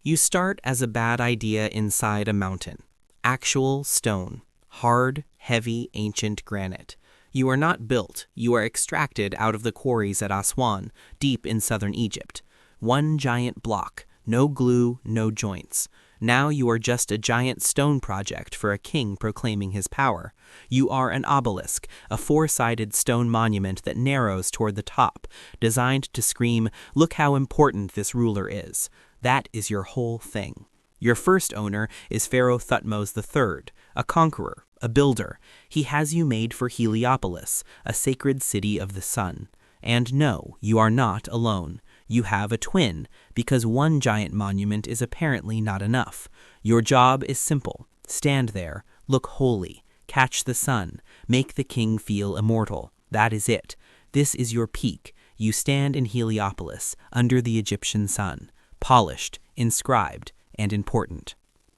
You start as a bad idea inside a mountain. Actual stone. Hard, heavy, ancient granite. You are not built, you are extracted out of the quarries at Aswan, deep in southern Egypt. One giant block, no glue, no joints. Now you are just a giant stone project for a king proclaiming his power. You are an obelisk, a four-sided stone monument that narrows toward the top, designed to scream, "Look how important this ruler is." That is your whole thing. Your first owner is Pharaoh Thutmose III, a conqueror, a builder. He has you made for Heliopolis, a sacred city of the sun. And no, you are not alone. You have a twin, because one giant monument is apparently not enough. Your job is simple. Stand there, look holy, catch the sun, make the king feel immortal. That is it. This is your peak. You stand in Heliopolis, under the Egyptian sun, polished, inscribed, and important.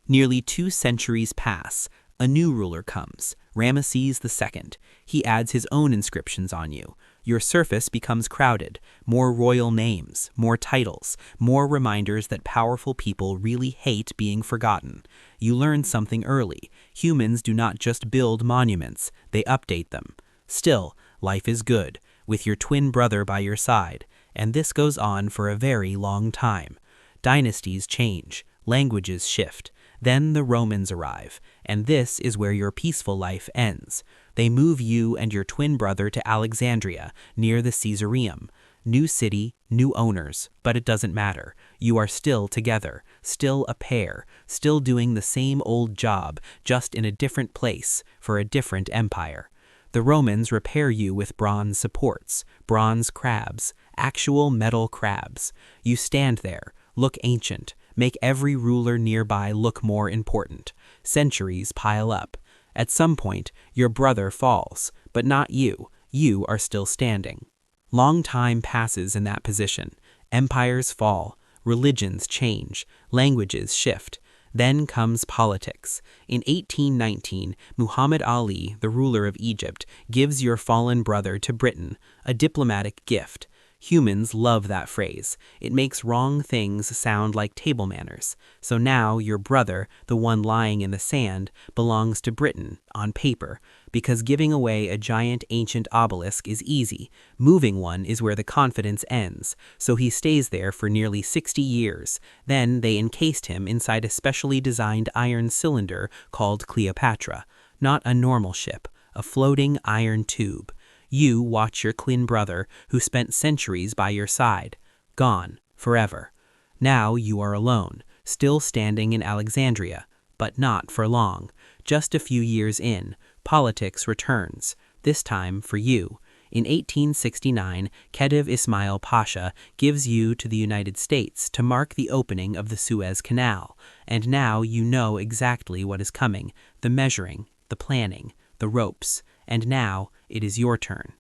Nearly 2 centuries pass. A new ruler comes, Ramesses II. He adds his own inscriptions on you. Your surface becomes crowded, more royal names, more titles, more reminders that powerful people really hate being forgotten. You learn something early. Humans do not just build monuments, they update them. Still, life is good, with your twin brother by your side, and this goes on for a very long time. Dynasties change, languages shift. Then the Romans arrive, and this is where your peaceful life ends. They move you and your twin brother to Alexandria, near the Caesareum. New city, new owners, but it doesn't matter. You are still together, still a pair, still doing the same old job, just in a different place, for a different empire. The Romans repair you with bronze supports, bronze crabs, actual metal crabs. You stand there, look ancient, make every ruler nearby look more important. Centuries pile up. At some point, your brother falls, but not you. You are still standing. Long time passes in that position. Empires fall, religions change, languages shift. Then comes politics. In 1819, Muhammad Ali, the ruler of Egypt, gives your fallen brother to Britain, a diplomatic gift. Humans love that phrase. It makes wrong things sound like table manners. So now your brother, the one lying in the sand, belongs to Britain, on paper, because giving away a giant ancient obelisk is easy. Moving one is where the confidence ends. So he stays there for nearly 60 years. Then they encased him inside a specially designed iron cylinder called Cleopatra. Not a normal ship, a floating iron tube. You watch your twin brother, who spent centuries by your side, gone, forever. Now you are alone, still standing in Alexandria, but not for long. Just a few years in, politics returns, this time for you. In 1869, Khedive Ismail Pasha gives you to the United States to mark the opening of the Suez Canal, and now you know exactly what is coming, the measuring, the planning, the ropes, and now it is your turn.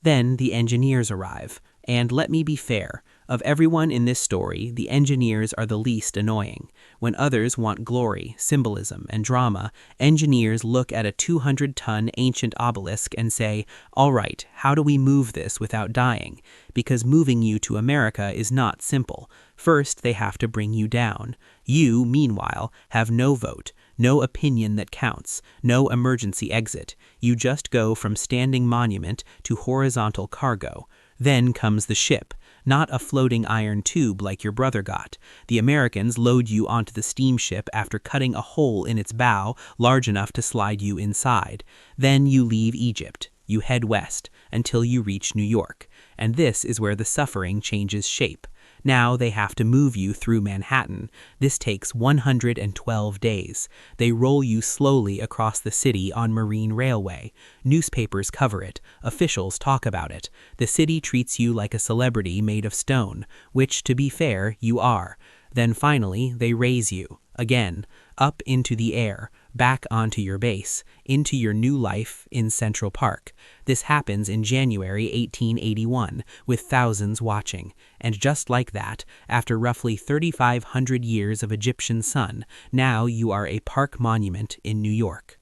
Then the engineers arrive, and let me be fair, of everyone in this story, the engineers are the least annoying. When others want glory, symbolism, and drama, engineers look at a 200-ton ancient obelisk and say, "All right, how do we move this without dying?" Because moving you to America is not simple. First, they have to bring you down. You, meanwhile, have no vote, no opinion that counts, no emergency exit. You just go from standing monument to horizontal cargo. Then comes the ship, not a floating iron tube like your brother got. The Americans load you onto the steamship after cutting a hole in its bow large enough to slide you inside. Then you leave Egypt. You head west until you reach New York. And this is where the suffering changes shape. Now they have to move you through Manhattan. This takes 112 days. They roll you slowly across the city on marine railway. Newspapers cover it. Officials talk about it. The city treats you like a celebrity made of stone, which, to be fair, you are. Then finally, they raise you, again, up into the air, back onto your base, into your new life in Central Park. This happens in January 1881, with thousands watching. And just like that, after roughly 3,500 years of Egyptian sun, now you are a park monument in New York.